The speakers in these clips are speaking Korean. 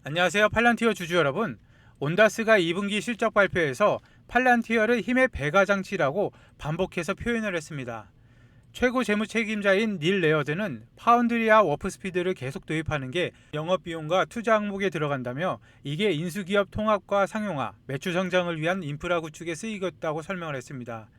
안녕하세요. 팔란티어 주주 여러분. 온다스가 2분기 실적 발표에서 팔란티어를 힘의 배가 장치라고 반복해서 표현을 했습니다. 최고 재무 책임자인 닐 레어드는 파운드리와 워프스피드를 계속 도입하는 게 영업비용과 투자 항목에 들어간다며 이게 인수기업 통합과 상용화, 매출 성장을 위한 인프라 구축에 쓰이겠다고 설명을 했습니다.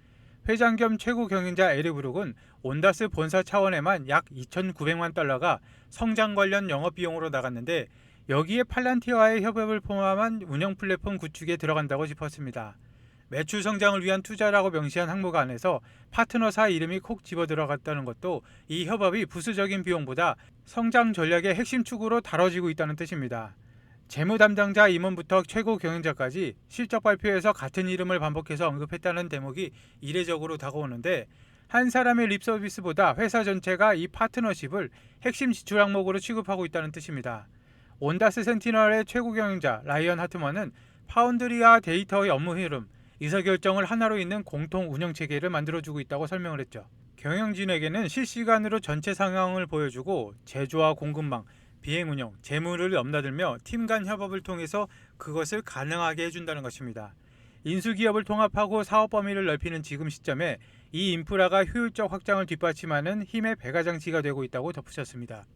회장 겸 최고 경영자 에르브룩은 온다스 본사 차원에만 약 2,900만 달러가 성장 관련 영업비용으로 나갔는데 여기에 팔란티어와의 협업을 포함한 운영 플랫폼 구축에 들어간다고 짚었습니다. 매출 성장을 위한 투자라고 명시한 항목 안에서 파트너사 이름이 콕 집어 들어갔다는 것도 이 협업이 부수적인 비용보다 성장 전략의 핵심 축으로 다뤄지고 있다는 뜻입니다. 재무 담당자 임원부터 최고 경영자까지 실적 발표에서 같은 이름을 반복해서 언급했다는 대목이 이례적으로 다가오는데 한 사람의 립서비스보다 회사 전체가 이 파트너십을 핵심 지출 항목으로 취급하고 있다는 뜻입니다. 온다스 센티널의 최고 경영자 라이언 하트먼은 파운드리와 데이터의 업무 흐름, 의사결정을 하나로 잇는 공통 운영 체계를 만들어주고 있다고 설명을 했죠. 경영진에게는 실시간으로 전체 상황을 보여주고 제조와 공급망, 비행 운영, 재무를 넘나들며 팀 간 협업을 통해서 그것을 가능하게 해준다는 것입니다. 인수기업을 통합하고 사업 범위를 넓히는 지금 시점에 이 인프라가 효율적 확장을 뒷받침하는 힘의 배가 장치가 되고 있다고 덧붙였습니다.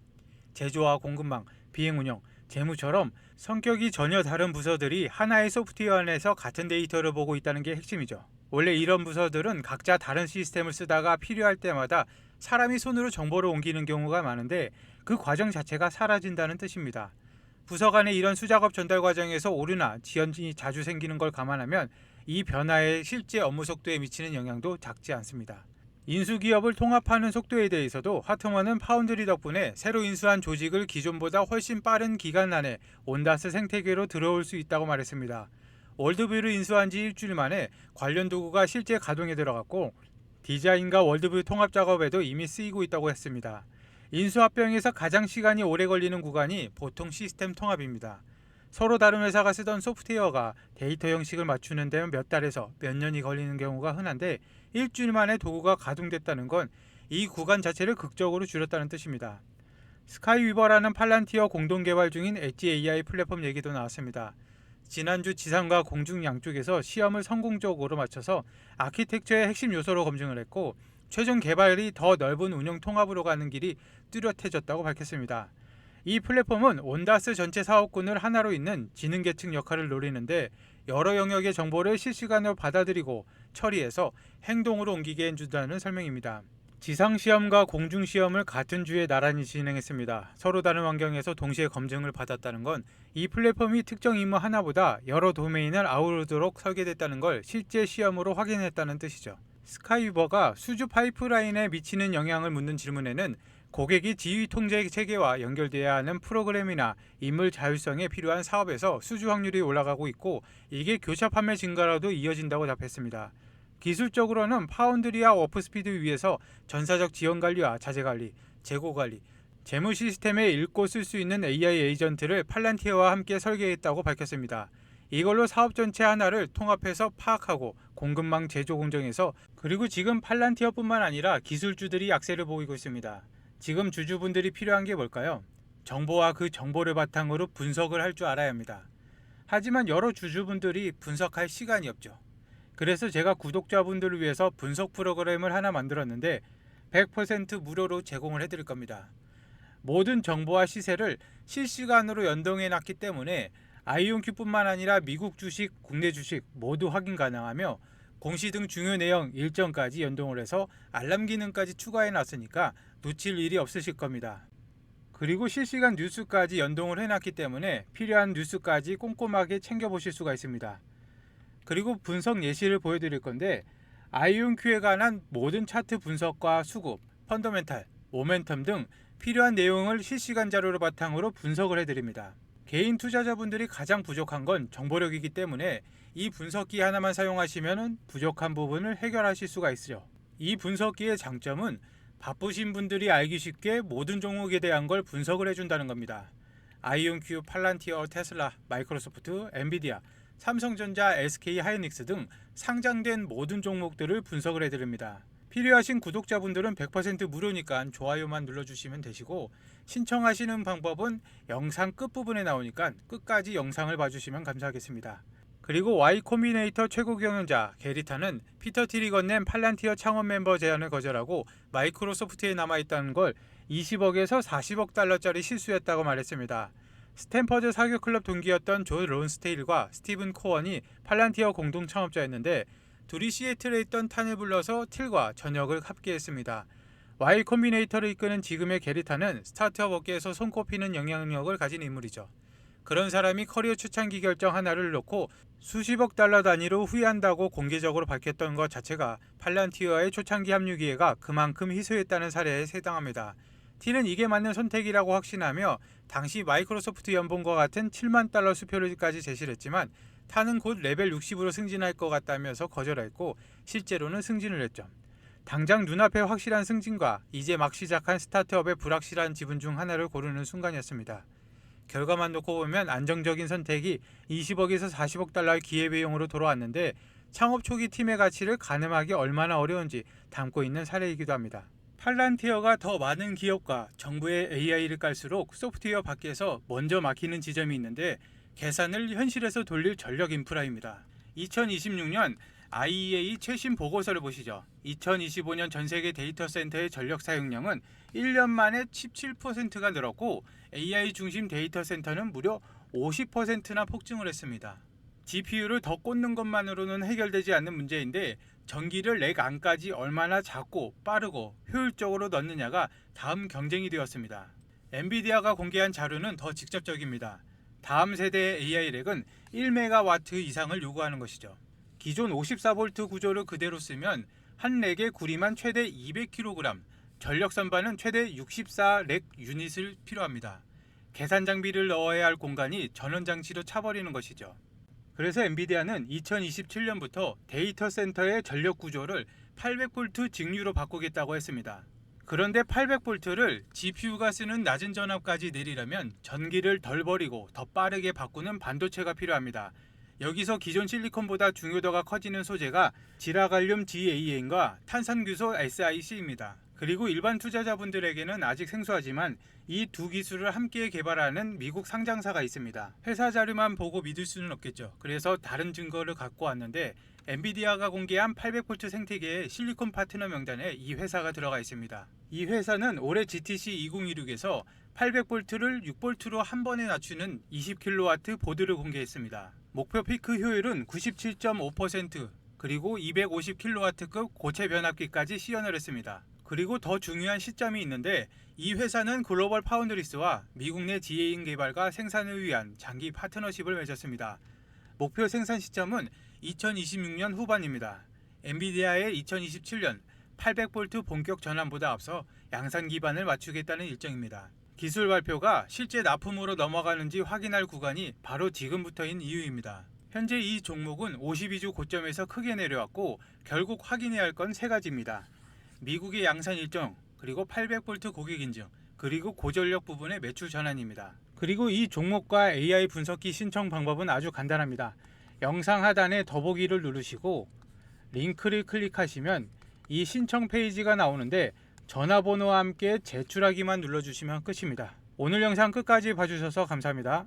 제조와 공급망, 비행 운영, 재무처럼 성격이 전혀 다른 부서들이 하나의 소프트웨어 안에서 같은 데이터를 보고 있다는 게 핵심이죠. 원래 이런 부서들은 각자 다른 시스템을 쓰다가 필요할 때마다 사람이 손으로 정보를 옮기는 경우가 많은데 그 과정 자체가 사라진다는 뜻입니다. 부서 간의 이런 수작업 전달 과정에서 오류나 지연이 자주 생기는 걸 감안하면 이 변화의 실제 업무 속도에 미치는 영향도 작지 않습니다. 인수기업을 통합하는 속도에 대해서도 하트먼은 파운드리 덕분에 새로 인수한 조직을 기존보다 훨씬 빠른 기간 안에 온다스 생태계로 들어올 수 있다고 말했습니다. 월드뷰를 인수한 지 일주일 만에 관련 도구가 실제 가동에 들어갔고 디자인과 월드뷰 통합 작업에도 이미 쓰이고 있다고 했습니다. 인수합병에서 가장 시간이 오래 걸리는 구간이 보통 시스템 통합입니다. 서로 다른 회사가 쓰던 소프트웨어가 데이터 형식을 맞추는 데는 몇 달에서 몇 년이 걸리는 경우가 흔한데 일주일 만에 도구가 가동됐다는 건 이 구간 자체를 극적으로 줄였다는 뜻입니다. 스카이위버라는 팔란티어 공동 개발 중인 엣지 AI 플랫폼 얘기도 나왔습니다. 지난주 지상과 공중 양쪽에서 시험을 성공적으로 마쳐서 아키텍처의 핵심 요소로 검증을 했고 최종 개발이 더 넓은 운영 통합으로 가는 길이 뚜렷해졌다고 밝혔습니다. 이 플랫폼은 온다스 전체 사업군을 하나로 잇는 지능계층 역할을 노리는데 여러 영역의 정보를 실시간으로 받아들이고 처리해서 행동으로 옮기게 해준다는 설명입니다. 지상시험과 공중시험을 같은 주에 나란히 진행했습니다. 서로 다른 환경에서 동시에 검증을 받았다는 건 이 플랫폼이 특정 임무 하나보다 여러 도메인을 아우르도록 설계됐다는 걸 실제 시험으로 확인했다는 뜻이죠. 스카이유버가 수주 파이프라인에 미치는 영향을 묻는 질문에는 고객이 지휘 통제 체계와 연결돼야 하는 프로그램이나 인물 자율성에 필요한 사업에서 수주 확률이 올라가고 있고 이게 교차 판매 증가로도 이어진다고 답했습니다. 기술적으로는 파운드리와 워프스피드 위에서 전사적 지원 관리와 자재 관리, 재고 관리, 재무 시스템에 읽고 쓸 수 있는 AI 에이전트를 팔란티어와 함께 설계했다고 밝혔습니다. 이걸로 사업 전체 하나를 통합해서 파악하고 공급망 제조 공정에서 그리고 지금 팔란티어뿐만 아니라 기술주들이 약세를 보이고 있습니다. 지금 주주분들이 필요한 게 뭘까요? 정보와 그 정보를 바탕으로 분석을 할 줄 알아야 합니다. 하지만 여러 주주분들이 분석할 시간이 없죠. 그래서 제가 구독자분들을 위해서 분석 프로그램을 하나 만들었는데 100% 무료로 제공을 해드릴 겁니다. 모든 정보와 시세를 실시간으로 연동해 놨기 때문에 아이온큐뿐만 아니라 미국 주식, 국내 주식 모두 확인 가능하며 공시 등 중요 내용 일정까지 연동을 해서 알람 기능까지 추가해 놨으니까 놓칠 일이 없으실 겁니다. 그리고 실시간 뉴스까지 연동을 해놨기 때문에 필요한 뉴스까지 꼼꼼하게 챙겨보실 수가 있습니다. 그리고 분석 예시를 보여드릴 건데 아이온큐에 관한 모든 차트 분석과 수급, 펀더멘탈, 모멘텀 등 필요한 내용을 실시간 자료를 바탕으로 분석을 해드립니다. 개인 투자자분들이 가장 부족한 건 정보력이기 때문에 이 분석기 하나만 사용하시면 부족한 부분을 해결하실 수가 있죠. 이 분석기의 장점은 바쁘신 분들이 알기 쉽게 모든 종목에 대한 걸 분석을 해준다는 겁니다. 아이온큐, 팔란티어, 테슬라, 마이크로소프트, 엔비디아, 삼성전자, SK 하이닉스 등 상장된 모든 종목들을 분석을 해드립니다. 필요하신 구독자분들은 100% 무료니까 좋아요만 눌러주시면 되시고, 신청하시는 방법은 영상 끝부분에 나오니까 끝까지 영상을 봐주시면 감사하겠습니다. 그리고 Y 콤비네이터 최고 경영자 게리타는 피터 틸이 건넨 팔란티어 창업 멤버 제안을 거절하고 마이크로소프트에 남아있다는 걸 20억에서 40억 달러짜리 실수였다고 말했습니다. 스탠퍼드 사교 클럽 동기였던 조 론스테일과 스티븐 코언이 팔란티어 공동 창업자였는데, 둘이 시애틀에 있던 탄을 불러서 틸과 전역을 합계했습니다. Y 콤비네이터를 이끄는 지금의 게리타는 스타트업 업계에서 손꼽히는 영향력을 가진 인물이죠. 그런 사람이 커리어 초창기 결정 하나를 놓고 수십억 달러 단위로 후회한다고 공개적으로 밝혔던 것 자체가 팔란티어의 초창기 합류 기회가 그만큼 희소했다는 사례에 해당합니다. 틸은 이게 맞는 선택이라고 확신하며 당시 마이크로소프트 연봉과 같은 7만 달러 수표를까지 제시를 했지만, 타는 곧 레벨 60으로 승진할 것 같다면서 거절했고 실제로는 승진을 했죠. 당장 눈앞에 확실한 승진과 이제 막 시작한 스타트업의 불확실한 지분 중 하나를 고르는 순간이었습니다. 결과만 놓고 보면 안정적인 선택이 20억에서 40억 달러의 기회비용으로 돌아왔는데, 창업 초기 팀의 가치를 가늠하기 얼마나 어려운지 담고 있는 사례이기도 합니다. 팔란티어가 더 많은 기업과 정부의 AI를 깔수록 소프트웨어 밖에서 먼저 막히는 지점이 있는데, 계산을 현실에서 돌릴 전력 인프라입니다. 2026년 IEA 최신 보고서를 보시죠. 2025년 전세계 데이터 센터의 전력 사용량은 1년 만에 17%가 늘었고, AI 중심 데이터 센터는 무려 50%나 폭증을 했습니다. GPU를 더 꽂는 것만으로는 해결되지 않는 문제인데, 전기를 렉 안까지 얼마나 작고 빠르고 효율적으로 넣느냐가 다음 경쟁이 되었습니다. 엔비디아가 공개한 자료는 더 직접적입니다. 다음 세대의 AI 렉은 1메가와트 이상을 요구하는 것이죠. 기존 54V 구조를 그대로 쓰면 한 렉에 구리만 최대 200kg, 전력 선반은 최대 64렉 유닛을 필요합니다. 계산 장비를 넣어야 할 공간이 전원 장치로 차버리는 것이죠. 그래서 엔비디아는 2027년부터 데이터 센터의 전력 구조를 800V 직류로 바꾸겠다고 했습니다. 그런데 800V를 GPU가 쓰는 낮은 전압까지 내리려면 전기를 덜 버리고 더 빠르게 바꾸는 반도체가 필요합니다. 여기서 기존 실리콘보다 중요도가 커지는 소재가 지라갈륨 GaN과 탄산규소 SiC입니다. 그리고 일반 투자자분들에게는 아직 생소하지만 이 두 기술을 함께 개발하는 미국 상장사가 있습니다. 회사 자료만 보고 믿을 수는 없겠죠. 그래서 다른 증거를 갖고 왔는데, 엔비디아가 공개한 800V 생태계의 실리콘 파트너 명단에 이 회사가 들어가 있습니다. 이 회사는 올해 GTC 2016에서 800V를 6V로 한 번에 낮추는 20kW 보드를 공개했습니다. 목표 피크 효율은 97.5%, 그리고 250kW급 고체 변압기까지 시연을 했습니다. 그리고 더 중요한 시점이 있는데, 이 회사는 글로벌 파운드리스와 미국 내 GA인 개발과 생산을 위한 장기 파트너십을 맺었습니다. 목표 생산 시점은 2026년 후반입니다. 엔비디아의 2027년 800V 본격 전환보다 앞서 양산 기반을 맞추겠다는 일정입니다. 기술 발표가 실제 납품으로 넘어가는지 확인할 구간이 바로 지금부터인 이유입니다. 현재 이 종목은 52주 고점에서 크게 내려왔고, 결국 확인해야 할 건 세 가지입니다. 미국의 양산 일정, 그리고 800V 고객 인증, 그리고 고전력 부분의 매출 전환입니다. 그리고 이 종목과 AI 분석기 신청 방법은 아주 간단합니다. 영상 하단에 더보기를 누르시고 링크를 클릭하시면 이 신청 페이지가 나오는데, 전화번호와 함께 제출하기만 눌러주시면 끝입니다. 오늘 영상 끝까지 봐주셔서 감사합니다.